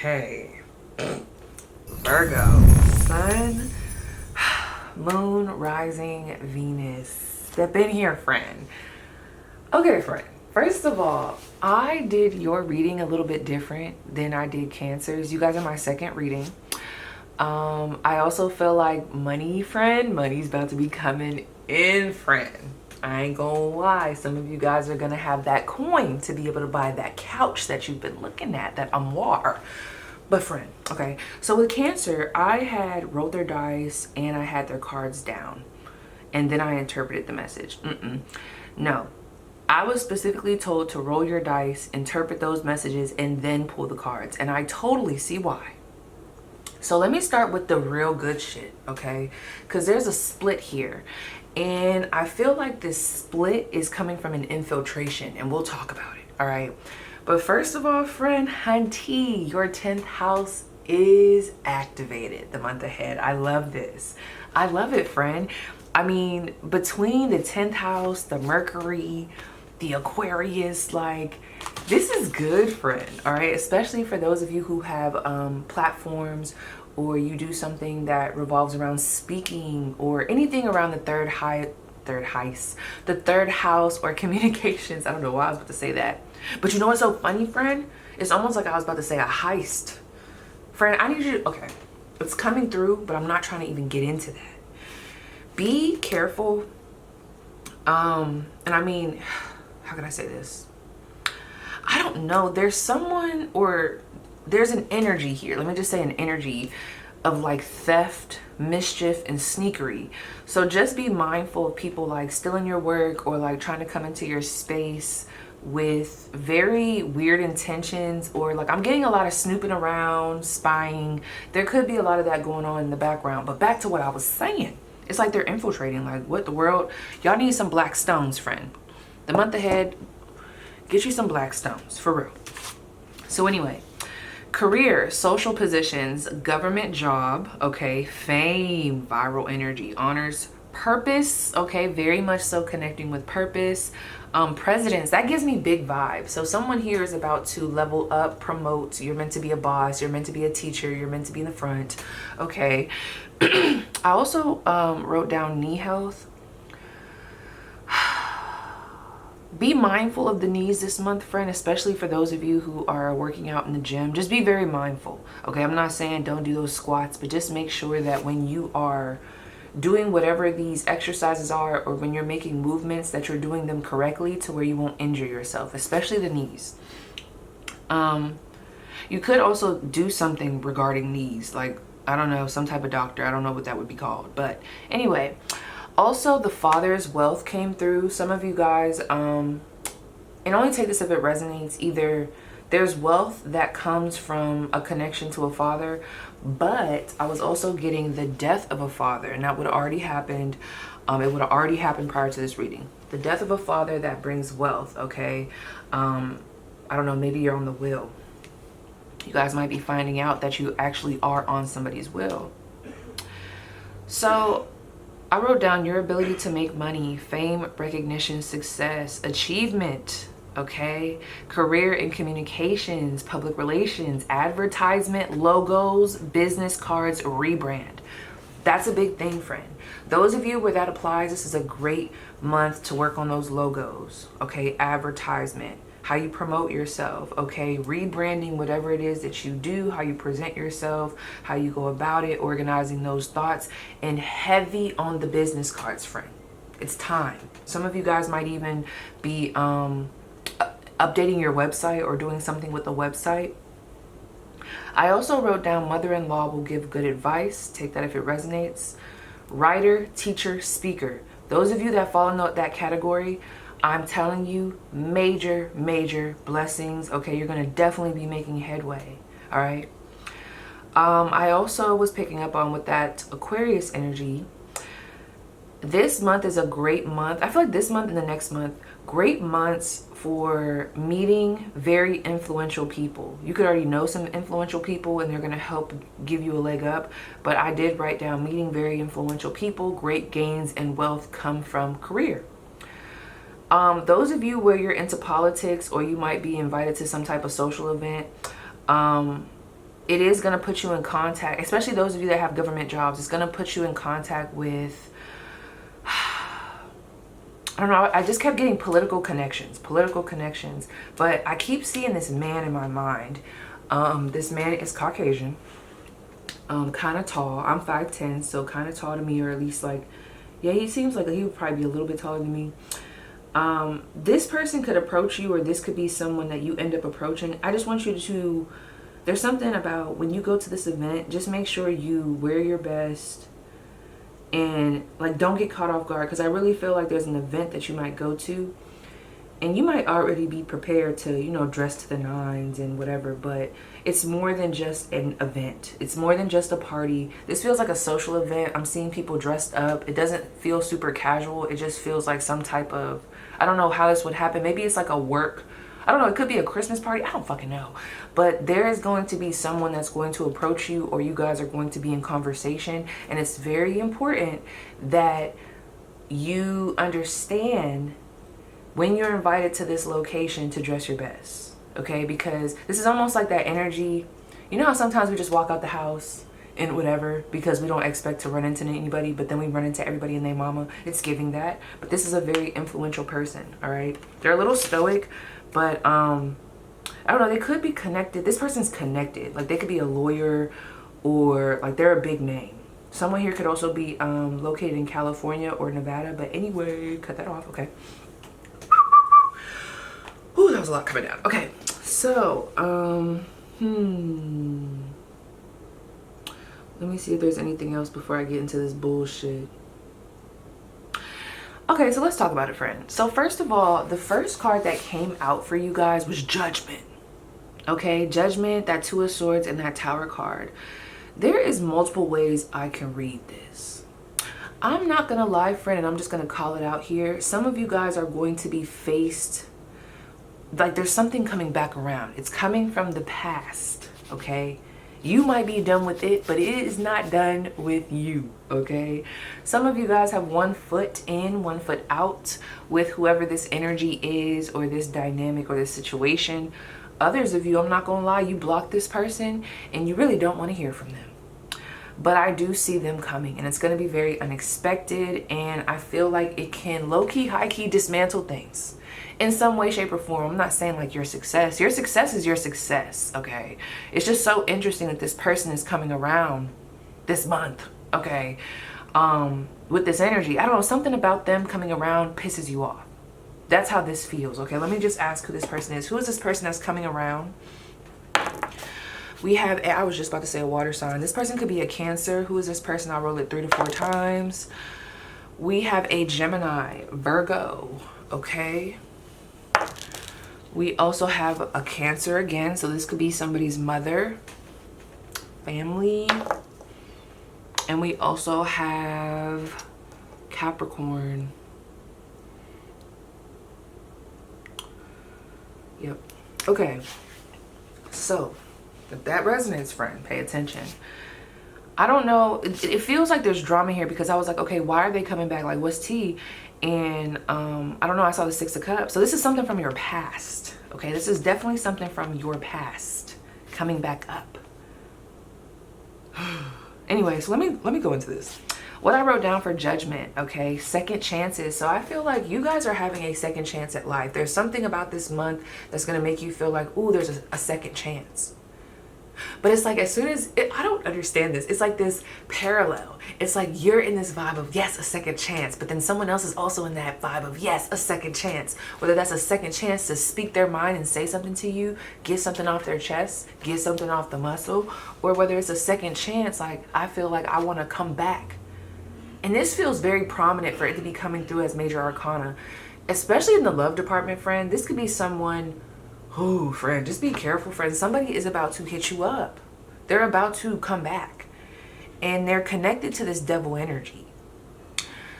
Okay. Virgo, sun, moon, rising, Venus. Step in here, friend. Okay, friend. First of all, I did your reading a little bit different than I did Cancer's. You guys are my second reading. I also feel like money's about to be coming in, friend. I ain't gonna lie, some of you guys are gonna have that coin to be able to buy that couch that you've been looking at, that armoire. But friend, okay, so with Cancer, I had rolled their dice and I had their cards down, and then I interpreted the message. No, I was specifically told to roll your dice, interpret those messages, and then pull the cards, and I totally see why. So let me start with the real good shit, okay? Because there's a split here. And I feel like this split is coming from an infiltration, and we'll talk about it, all right? But first of all, friend, hunty, your 10th house is activated the month ahead. I love this. I love it, friend. I mean, between the 10th house, the Mercury, the Aquarius, like, this is good, friend, all right? Especially for those of you who have platforms, or you do something that revolves around speaking or anything around the third house or communications. I don't know why I was about to say that. But you know what's so funny, friend? It's almost like I was about to say a heist. Friend, I need you to, okay, it's coming through, but I'm not trying to even get into that. Be careful. And I mean, how can I say this? I don't know. There's someone, or there's an energy here. Let me just say an energy of like theft, mischief, and sneakery. So just be mindful of people like stealing your work or like trying to come into your space with very weird intentions, or like I'm getting a lot of snooping around, spying. There could be a lot of that going on in the background. But back to what I was saying. It's like they're infiltrating. Like, what the world? Y'all need some black stones, friend. The month ahead, get you some black stones, for real. So anyway, career, social positions, government job, okay, fame, viral energy, honors, purpose, okay, very much so connecting with purpose. Presidents, that gives me big vibes. So someone here is about to level up, promote. You're meant to be a boss, you're meant to be a teacher, you're meant to be in the front, okay. I also wrote down knee health. Be mindful of the knees this month, friend, especially for those of you who are working out in the gym. Just be very mindful, okay? I'm not saying don't do those squats, but just make sure that when you are doing whatever these exercises are, or when you're making movements, that you're doing them correctly to where you won't injure yourself, especially the knees. You could also do something regarding knees, like, I don't know, some type of doctor. I don't know what that would be called. But anyway, also the father's wealth came through. Some of you guys, and only take this if it resonates, either there's wealth that comes from a connection to a father, but I was also getting the death of a father, and that would have already happened. It would have already happened prior to this reading. The death of a father that brings wealth, okay? I don't know, maybe you're on the will. You guys might be finding out that you actually are on somebody's will. So I wrote down your ability to make money, fame, recognition, success, achievement, okay? Career in communications, public relations, advertisement, logos, business cards, rebrand. That's a big thing, friend. Those of you where that applies, this is a great month to work on those logos, okay? Advertisement, how you promote yourself, okay? Rebranding whatever it is that you do, how you present yourself, how you go about it, organizing those thoughts, and heavy on the business cards, friend. It's time. Some of you guys might even be updating your website or doing something with the website. I also wrote down mother-in-law will give good advice. Take that if it resonates. Writer, teacher, speaker. Those of you that fall in that category, I'm telling you, major, major blessings. Okay, you're going to definitely be making headway. All right. I also was picking up on with that Aquarius energy. This month is a great month. I feel like this month and the next month, great months for meeting very influential people. You could already know some influential people and they're going to help give you a leg up. But I did write down meeting very influential people. Great gains and wealth come from career. Those of you where you're into politics or you might be invited to some type of social event, it is going to put you in contact, especially those of you that have government jobs. It's going to put you in contact with, I don't know, I just kept getting political connections, but I keep seeing this man in my mind. This man is Caucasian, kind of tall. I'm 5'10", so kind of tall to me, or at least like, yeah, he seems like he would probably be a little bit taller than me. This person could approach you, or this could be someone that you end up approaching. I just want you to, there's something about when you go to this event, just make sure you wear your best and like don't get caught off guard, because I really feel like there's an event that you might go to and you might already be prepared to, you know, dress to the nines and whatever, but it's more than just an event. It's more than just a party. This feels like a social event. I'm seeing people dressed up. It doesn't feel super casual. It just feels like some type of, I don't know how this would happen. Maybe it's like a work, I don't know, it could be a Christmas party. I don't fucking know. But there is going to be someone that's going to approach you, or you guys are going to be in conversation. And it's very important that you understand when you're invited to this location to dress your best. Okay? Because this is almost like that energy. You know how sometimes we just walk out the house and whatever because we don't expect to run into anybody, but then we run into everybody and their mama. It's giving that. But this is a very influential person. All right? They're a little stoic, but I don't know, they could be connected. This person's connected. Like they could be a lawyer, or like they're a big name. Someone here could also be located in California or Nevada. But anyway, cut that off. Okay. Ooh, that was a lot coming down. Okay, so let me see if there's anything else before I get into this bullshit. Okay, so let's talk about it, friend. So first of all, the first card that came out for you guys was Judgment. Okay, Judgment, that Two of Swords, and that Tower card. There is multiple ways I can read this. I'm not gonna lie, friend, and I'm just gonna call it out here. Some of you guys are going to be faced, like there's something coming back around. It's coming from the past, okay? You might be done with it, but it is not done with you, okay? Some of you guys have one foot in, one foot out with whoever this energy is, or this dynamic, or this situation. Others of you, I'm not gonna lie, you block this person and you really don't want to hear from them. But I do see them coming, and it's going to be very unexpected, and I feel like it can low-key, high-key dismantle things in some way, shape, or form. I'm not saying like your success is your success, okay? It's just so interesting that this person is coming around this month, okay? With this energy, I don't know, something about them coming around pisses you off. That's how this feels, okay? Let me just ask who this person is. Who is this person that's coming around? We have, I was just about to say a water sign. This person could be a Cancer. Who is this person? I'll roll it 3 to 4 times. We have a Gemini, Virgo, okay? We also have a Cancer again. So this could be somebody's mother, family. And we also have Capricorn. Yep. Okay. So if that resonates, friend, pay attention. I don't know. It feels like there's drama here, because I was like, okay, why are they coming back? Like, what's tea? And I don't know. I saw the 6 of Cups. So this is something from your past. Okay, this is definitely something from your past coming back up. Anyway, so let me go into this. What I wrote down for Judgment, okay, second chances. So I feel like you guys are having a second chance at life. There's something about this month that's going to make you feel like, ooh, there's a second chance. But it's like, as soon as, I don't understand this. It's like this parallel. It's like you're in this vibe of, yes, a second chance. But then someone else is also in that vibe of, yes, a second chance. Whether that's a second chance to speak their mind and say something to you, get something off their chest, get something off the muscle. Or whether it's a second chance, like, I feel like I want to come back. And this feels very prominent for it to be coming through as major arcana. Especially in the love department, friend. This could be someone... Ooh, friend, just be careful, friend. Somebody is about to hit you up. They're about to come back. And they're connected to this devil energy.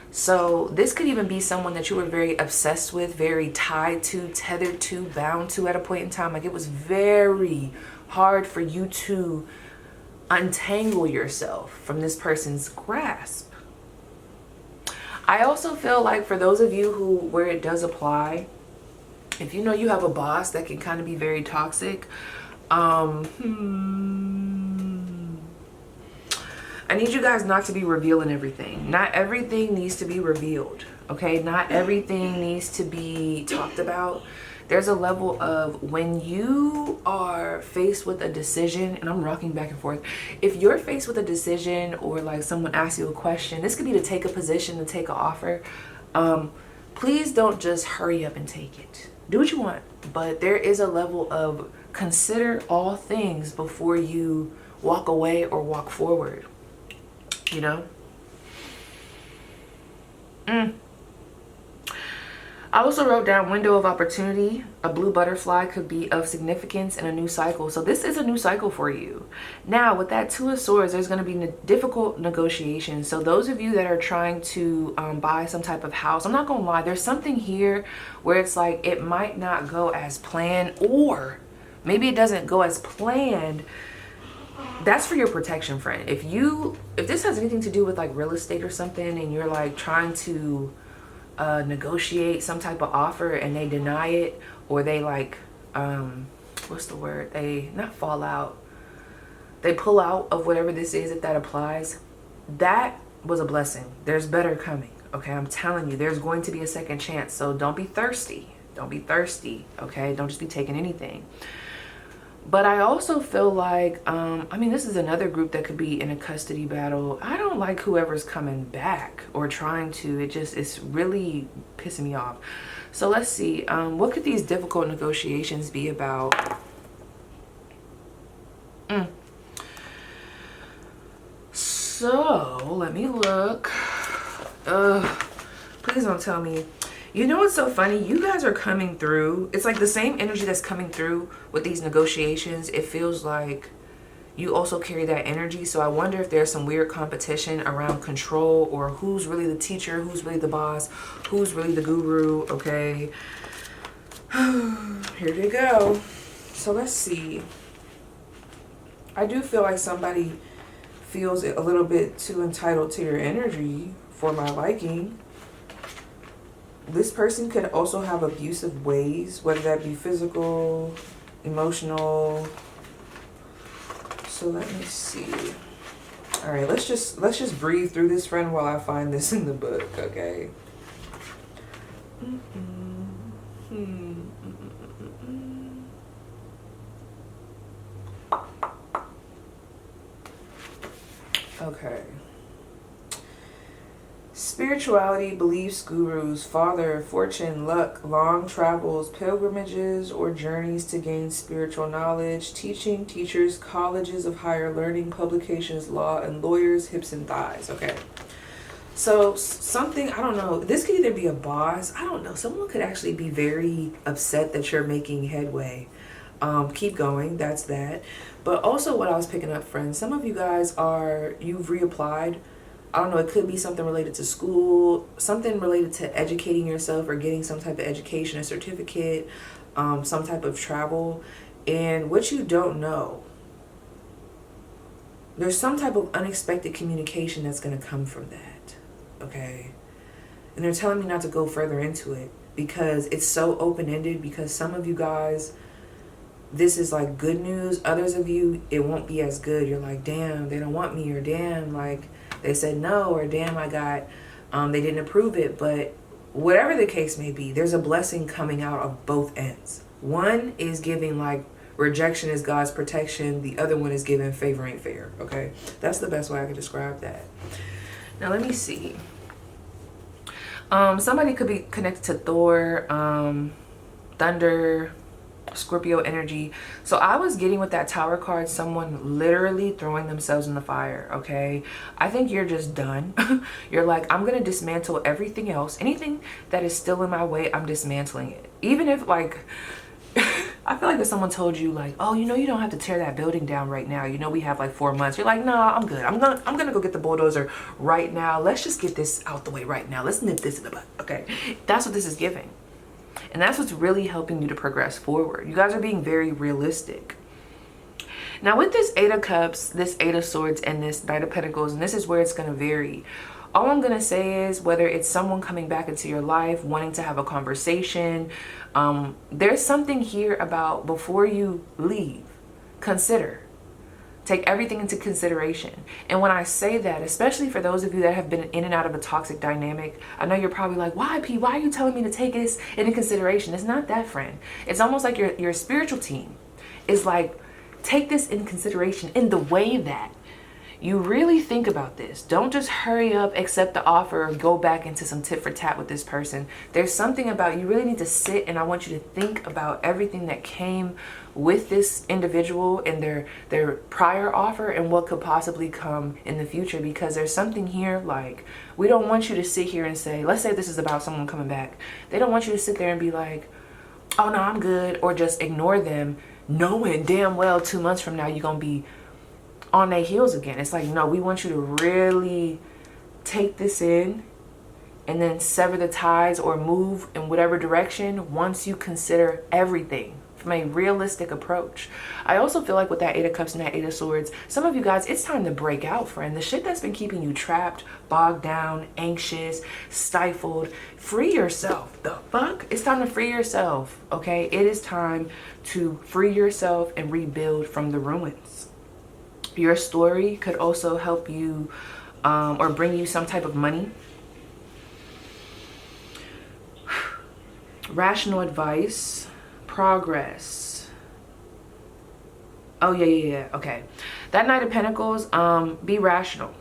So this could even be someone that you were very obsessed with, very tied to, tethered to, bound to at a point in time. Like, it was very hard for you to untangle yourself from this person's grasp. I also feel like for those of you where it does apply, if you know you have a boss that can kind of be very toxic, I need you guys not to be revealing everything. Not everything needs to be revealed, okay? Not everything needs to be talked about. There's a level of when you are faced with a decision, and I'm rocking back and forth. If you're faced with a decision or like someone asks you a question, this could be to take a position, to take an offer. Please don't just hurry up and take it. Do what you want, but there is a level of consider all things before you walk away or walk forward, you know? I also wrote down window of opportunity. A blue butterfly could be of significance in a new cycle. So this is a new cycle for you. Now with that Two of Swords, there's going to be difficult negotiations. So those of you that are trying to buy some type of house, I'm not going to lie, there's something here where it's like it might not go as planned, or maybe it doesn't go as planned. That's for your protection, friend. If this has anything to do with like real estate or something, and you're like trying to negotiate some type of offer and they deny it, or they like what's the word, they not fall out, they pull out of whatever this is, if that applies, that was a blessing. There's better coming, okay? I'm telling you, there's going to be a second chance. So don't be thirsty, okay? Don't just be taking anything. But I also feel like, I mean, this is another group that could be in a custody battle. I don't like whoever's coming back or trying to. It's really pissing me off. So let's see. What could these difficult negotiations be about? So let me look. Please don't tell me. You know what's so funny? You guys are coming through. It's like the same energy that's coming through with these negotiations. It feels like you also carry that energy. So I wonder if there's some weird competition around control, or who's really the teacher, who's really the boss, who's really the guru, okay? Here they go. So let's see. I do feel like somebody feels a little bit too entitled to your energy for my liking. This person could also have abusive ways, whether that be physical, emotional. So let me see. All right, let's just breathe through this, friend, while I find this in the book, okay? Okay. Spirituality, beliefs, gurus, father, fortune, luck, long travels, pilgrimages, or journeys to gain spiritual knowledge, teaching, teachers, colleges of higher learning, publications, law, and lawyers, hips and thighs. Okay. So something, I don't know, this could either be a boss, I don't know, someone could actually be very upset that you're making headway. Keep going, that's that. But also what I was picking up, friends, some of you guys you've reapplied. I don't know, it could be something related to school, something related to educating yourself or getting some type of education, a certificate, some type of travel. And what you don't know, there's some type of unexpected communication that's going to come from that, okay? And they're telling me not to go further into it because it's so open-ended, because some of you guys, this is like good news. Others of you, it won't be as good. You're like, damn, they don't want me, or damn, like, they said no, or damn, I got, they didn't approve it. But whatever the case may be, there's a blessing coming out of both ends. One is giving like rejection is God's protection. The other one is giving favor ain't fair. Okay, that's the best way I could describe that. Now let me see. Somebody could be connected to Thor, Thunder, Scorpio energy. So I was getting with that Tower card, someone literally throwing themselves in the fire, okay? I think you're just done. You're like, I'm gonna dismantle everything else. Anything that is still in my way, I'm dismantling it. Even if like, I feel like if someone told you like, oh, you know, you don't have to tear that building down right now. You know, we have like 4 months. You're like, no, I'm good. I'm gonna go get the bulldozer right now. Let's just get this out the way right now. Let's nip this in the butt, okay? That's what this is giving. And that's what's really helping you to progress forward. You guys are being very realistic. Now with this Eight of Cups, this Eight of Swords, and this Knight of Pentacles, and this is where it's going to vary. All I'm going to say is whether it's someone coming back into your life, wanting to have a conversation, there's something here about before you leave, consider Take everything into consideration. And when I say that, especially for those of you that have been in and out of a toxic dynamic, I know you're probably like, why, P? Why are you telling me to take this into consideration? It's not that, friend. It's almost like your spiritual team is like, take this in consideration in the way that you really think about this. Don't just hurry up, accept the offer, or go back into some tit for tat with this person. There's something about, you really need to sit, and I want you to think about everything that came with this individual and their prior offer and what could possibly come in the future, because there's something here like, we don't want you to sit here and say, let's say this is about someone coming back. They don't want you to sit there and be like, oh no, I'm good, or just ignore them, knowing damn well 2 months from now you're gonna be on their heels again. It's like, no, we want you to really take this in and then sever the ties or move in whatever direction once you consider everything from a realistic approach. I also feel like with that 8 of Cups and that 8 of Swords, some of you guys, it's time to break out, friend. The shit that's been keeping you trapped, bogged down, anxious, stifled, free yourself. The fuck? It's time to free yourself, okay? It is time to free yourself and rebuild from the ruins. Your story could also help you or bring you some type of money. Rational advice, progress. Oh, yeah. Okay. That Knight of Pentacles, be rational.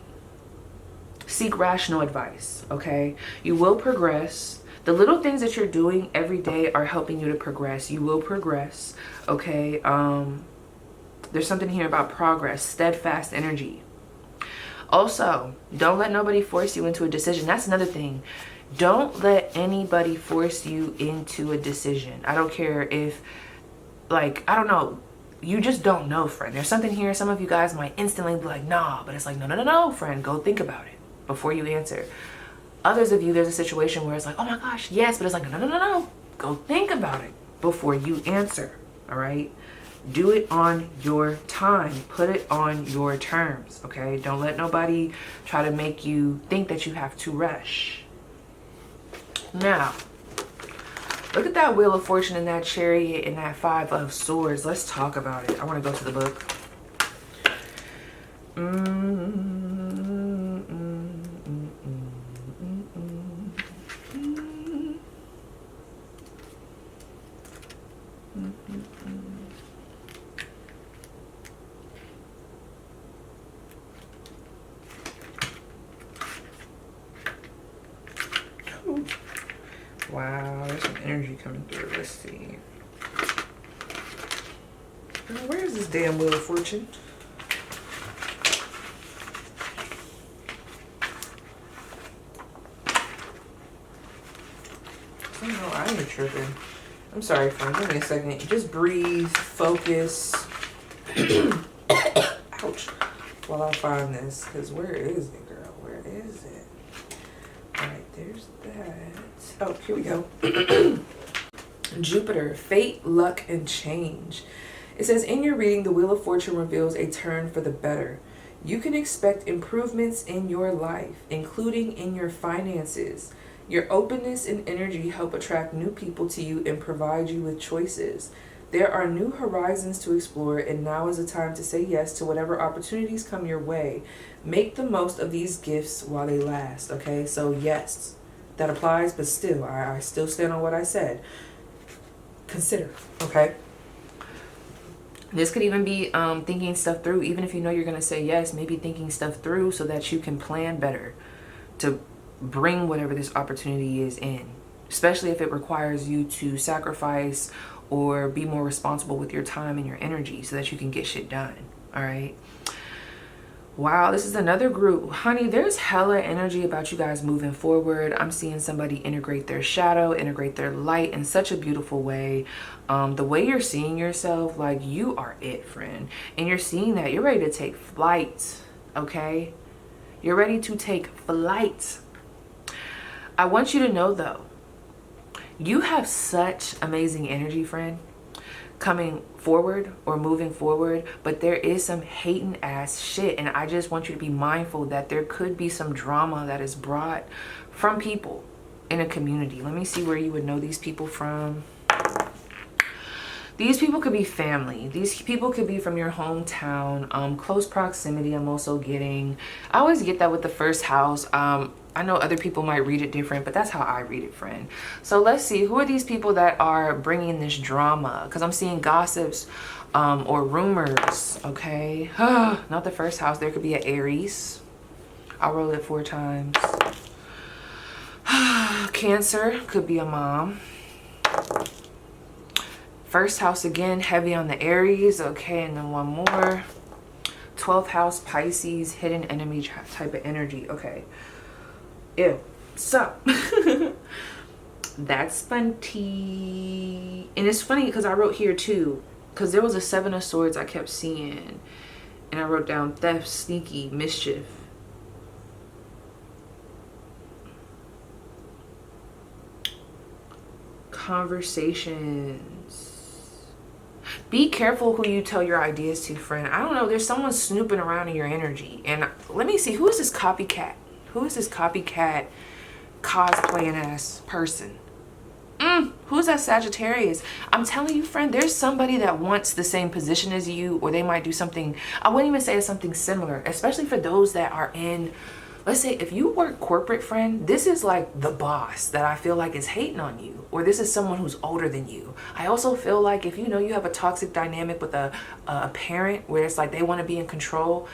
Seek rational advice, okay? You will progress. The little things that you're doing every day are helping you to progress. You will progress, okay? There's something here about progress, steadfast energy. Also, don't let nobody force you into a decision. That's another thing. Don't let anybody force you into a decision. I don't care if, like, I don't know. You just don't know, friend. There's something here. Some of you guys might instantly be like, nah, but it's like, no, friend. Go think about it before you answer. Others of you, there's a situation where it's like, oh my gosh, yes, but it's like, no. Go think about it before you answer, all right? Do it on your time. Put it on your terms, okay? Don't let nobody try to make you think that you have to rush. Now, look at that Wheel of Fortune and that Chariot and that 5 of Swords. Let's talk about it. I want to go to the book. Wow, there's some energy coming through. Let's see. Where is this damn Wheel of Fortune? Oh no, I ain't tripping. I'm sorry, friend. Give me a second. Just breathe, focus. Ouch. While I find this, because where is it, girl? Where is it? Alright, there's that. Oh, here we go. Jupiter, fate, luck, and change. It says, in your reading, the Wheel of Fortune reveals a turn for the better. You can expect improvements in your life, including in your finances. Your openness and energy help attract new people to you and provide you with choices. There are new horizons to explore, and now is the time to say yes to whatever opportunities come your way. Make the most of these gifts while they last, okay? So yes, that applies, but still, I still stand on what I said. Consider, okay? This could even be thinking stuff through. Even if you know you're going to say yes, maybe thinking stuff through so that you can plan better to bring whatever this opportunity is in. Especially if it requires you to sacrifice or be more responsible with your time and your energy so that you can get shit done, all right? Wow, this is another group. Honey, there's hella energy about you guys moving forward. I'm seeing somebody integrate their shadow, integrate their light in such a beautiful way. The way you're seeing yourself, like, you are it, friend. And you're seeing that. You're ready to take flight, okay? You're ready to take flight. I want you to know, though, you have such amazing energy, friend, coming forward or moving forward, but there is some hating ass shit, and I just want you to be mindful that there could be some drama that is brought from people in a community. Let me see where you would know these people from. These people could be family. These people could be from your hometown, close proximity. I'm also getting, I always get that with the first house. I know other people might read it different, but that's how I read it, friend. So let's see, who are these people that are bringing this drama? Because I'm seeing gossips or rumors, okay? Not the first house. There could be an Aries. I'll roll it 4 times. Cancer could be a mom. First house again, heavy on the Aries. Okay, and then one more. 12th house, Pisces, hidden enemy type of energy. Okay. Ew. So, that's funny. And it's funny because I wrote here too, because there was a 7 of Swords I kept seeing. And I wrote down theft, sneaky, mischief. Conversations. Be careful who you tell your ideas to, friend. I don't know. There's someone snooping around in your energy. And let me see. Who is this copycat? Who is this copycat cosplaying ass person? Who's that Sagittarius? I'm telling you, friend, there's somebody that wants the same position as you, or they might do something. I wouldn't even say it's something similar, especially for those that are in, let's say if you work corporate, friend, this is like the boss that I feel like is hating on you, or this is someone who's older than you. I also feel like if you know you have a toxic dynamic with a parent where it's like they want to be in control,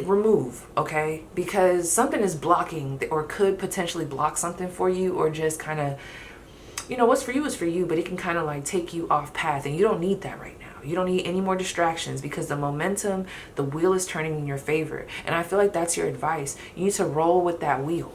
remove, okay? Because something is blocking or could potentially block something for you, or just kind of, you know, what's for you is for you, but it can kind of like take you off path, and you don't need that right now. You don't need any more distractions because the momentum, the wheel is turning in your favor. And I feel like that's your advice. You need to roll with that wheel.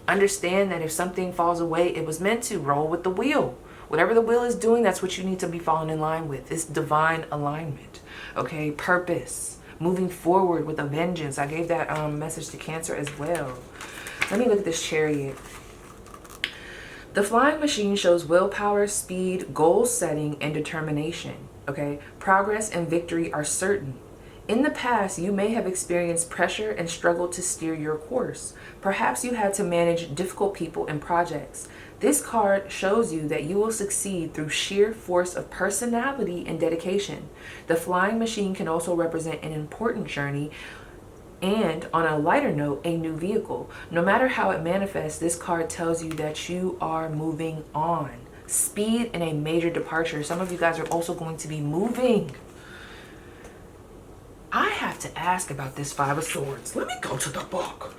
Understand that if something falls away, it was meant to roll with the wheel. Whatever the wheel is doing, that's what you need to be falling in line with. It's divine alignment, okay? Purpose, moving forward with a vengeance. I gave that message to Cancer as well. Let me look at this Chariot. The flying machine shows willpower, speed, goal setting, and determination. Okay, progress and victory are certain. In the past, you may have experienced pressure and struggled to steer your course. Perhaps you had to manage difficult people and projects. This card shows you that you will succeed through sheer force of personality and dedication. The flying machine can also represent an important journey, and on a lighter note, a new vehicle. No matter how it manifests, this card tells you that you are moving on. Speed and a major departure. Some of you guys are also going to be moving. I have to ask about this 5 of Swords. Let me go to the book.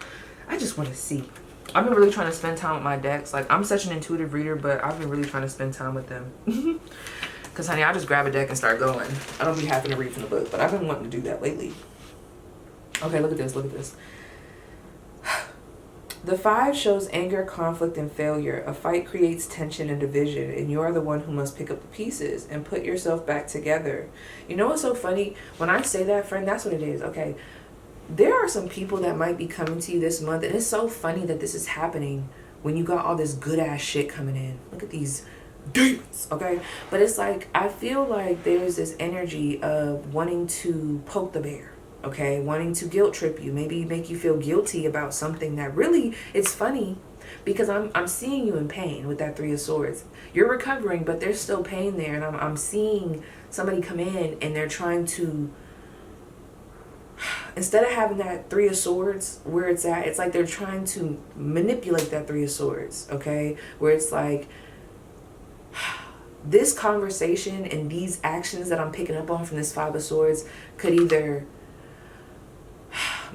I just want to see. I've been really trying to spend time with my decks. Like, I'm such an intuitive reader, but I've been really trying to spend time with them. Because, honey, I just grab a deck and start going. I don't be having to read from the book, but I've been wanting to do that lately. Okay, look at this. Look at this. The 5 shows anger, conflict, and failure. A fight creates tension and division, and you are the one who must pick up the pieces and put yourself back together. You know what's so funny? When I say that, friend, that's what it is. Okay, there are some people that might be coming to you this month, and it's so funny that this is happening when you got all this good-ass shit coming in. Look at these demons, okay? But it's like, I feel like there's this energy of wanting to poke the bear. Okay, wanting to guilt trip you, maybe make you feel guilty about something that really, it's funny because I'm seeing you in pain with that 3 of Swords. You're recovering, but there's still pain there, and I'm seeing somebody come in and they're trying to, instead of having that 3 of Swords where it's at, it's like they're trying to manipulate that 3 of Swords, okay? Where it's like, this conversation and these actions that I'm picking up on from this 5 of Swords could either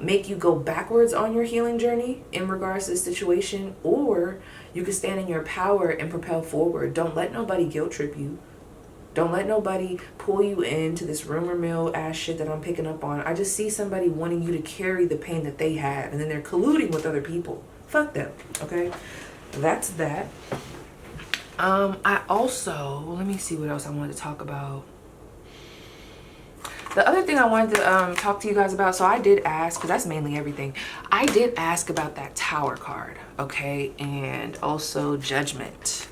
make you go backwards on your healing journey in regards to the situation, or you can stand in your power and propel forward. Don't let nobody guilt trip you. Don't let nobody pull you into this rumor mill ass shit that I'm picking up on. I just see somebody wanting you to carry the pain that they have, and then they're colluding with other people. Fuck them, okay? That's that. I also, let me see what else I wanted to talk about. The other thing I wanted to talk to you guys about, so I did ask, because that's mainly everything. I did ask about that Tower card, okay? And also Judgment.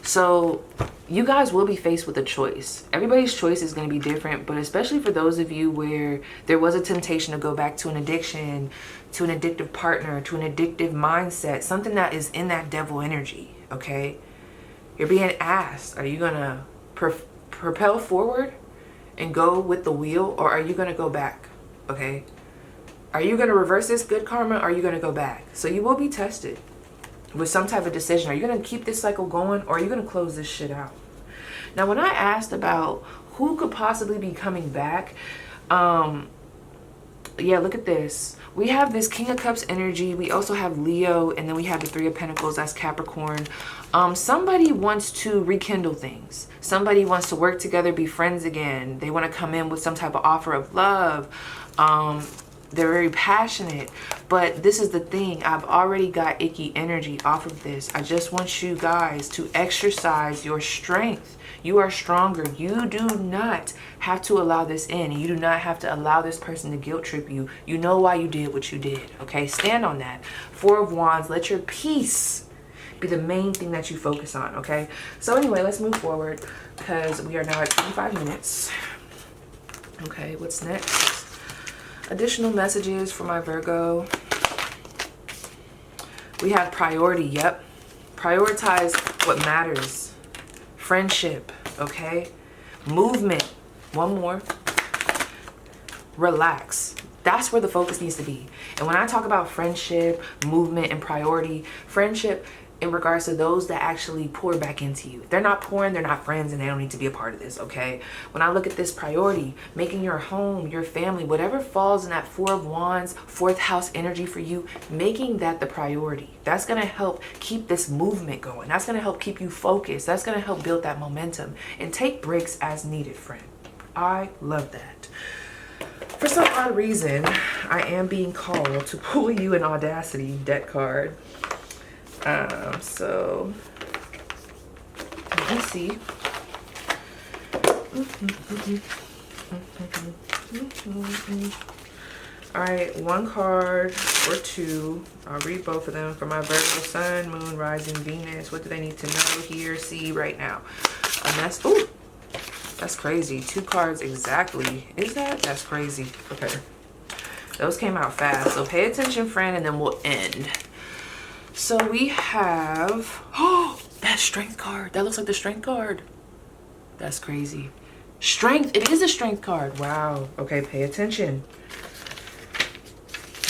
So you guys will be faced with a choice. Everybody's choice is going to be different, but especially for those of you where there was a temptation to go back to an addiction, to an addictive partner, to an addictive mindset, something that is in that devil energy, okay? You're being asked, are you going to propel forward and go with the wheel, or are you going to go back? Okay. Are you going to reverse this good karma, or are you going to go back? So you will be tested with some type of decision. Are you going to keep this cycle going, or are you going to close this shit out? Now, when I asked about who could possibly be coming back, yeah, look at this. We have this King of Cups energy. We also have Leo, and then we have the Three of Pentacles. That's Capricorn. Somebody wants to rekindle things. Somebody wants to work together, be friends again. They want to come in with some type of offer of love. They're very passionate, but this is the thing. I've already got icky energy off of this. I just want you guys to exercise your strength. You are stronger. You do not have to allow this in. You do not have to allow this person to guilt trip you. You know why you did what you did, okay? Stand on that. Four of Wands. Let your peace be the main thing that you focus on, okay? So anyway, let's move forward because we are now at 25 minutes. Okay, what's next? Additional messages for my Virgo. We have priority. Yep. Prioritize what matters. Friendship. Okay. Movement. One more. Relax. That's where the focus needs to be. And when I talk about friendship, movement, and priority, friendship in regards to those that actually pour back into you. If they're not pouring, they're not friends, and they don't need to be a part of this, okay? When I look at this priority, making your home, your family, whatever falls in that Four of Wands, fourth house energy for you, making that the priority. That's going to help keep this movement going. That's going to help keep you focused. That's going to help build that momentum. And take breaks as needed, friend. I love that. For some odd reason, I am being called to pull you an Audacity deck card. So let me see. All right, one card or two. I'll read both of them for my Virgo Sun, Moon, Rising, Venus. What do they need to know, hear, see right now? A mess. Ooh, that's crazy. Two cards exactly. Is that? That's crazy. Okay. Those came out fast. So pay attention, friend, and then we'll end. So we have, oh, that Strength card. That looks like the Strength card. That's crazy. Strength. It is a Strength card. Wow. Okay, pay attention.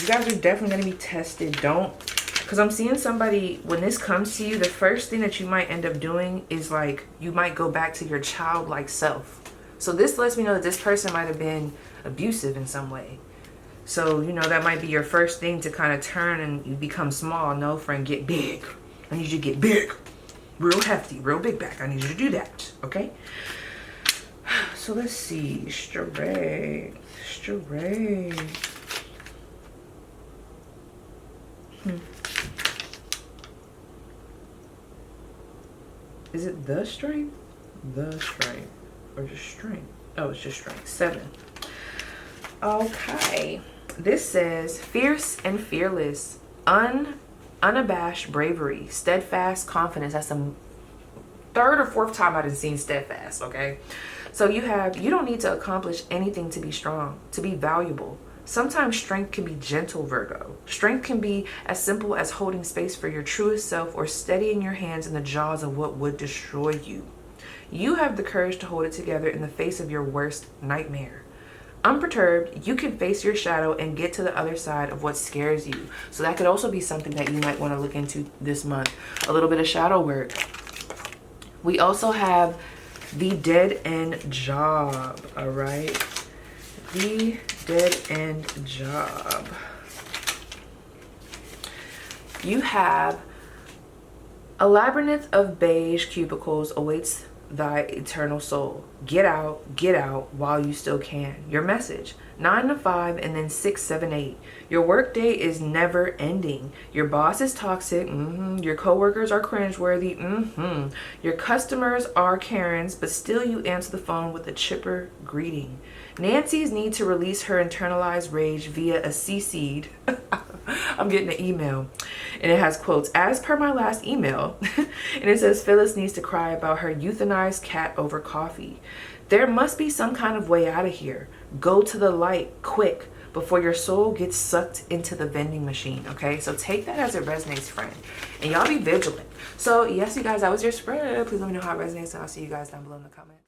You guys are definitely going to be tested. Don't, because I'm seeing somebody, when this comes to you, the first thing that you might end up doing is like, you might go back to your childlike self. So this lets me know that this person might have been abusive in some way. So, you know, that might be your first thing to kind of turn and you become small. No, friend, get big. I need you to get big. Real hefty, real big back. I need you to do that, okay? So let's see. Strength. Is it the strength? The strength. Or just strength? Oh, it's just strength. 7. Okay. This says fierce and fearless, unabashed bravery, steadfast confidence. That's the third or fourth time I've seen steadfast, okay? So you don't need to accomplish anything to be strong, to be valuable. Sometimes strength can be gentle, Virgo. Strength can be as simple as holding space for your truest self or steadying your hands in the jaws of what would destroy you. You have the courage to hold it together in the face of your worst nightmare. Unperturbed, you can face your shadow and get to the other side of what scares you. So that could also be something that you might want to look into this month. A little bit of shadow work. We also have the dead end job, all right? The dead end job. You have a labyrinth of beige cubicles awaits thy eternal soul. Get out while you still can. Your message, 9 to 5 and then 6, 7, 8. Your workday is never ending. Your boss is toxic. Your coworkers are cringeworthy. Your customers are Karens, but still you answer the phone with a chipper greeting. Nancy's need to release her internalized rage via a CC'd. I'm getting an email and it has quotes, as per my last email. And it says Phyllis needs to cry about her euthanized cat over coffee. There must be some kind of way out of here. Go to the light quick before your soul gets sucked into the vending machine. Okay, so take that as it resonates, friend, and y'all be vigilant. So yes, you guys, that was your spread. Please let me know how it resonates and I'll see you guys down below in the comments.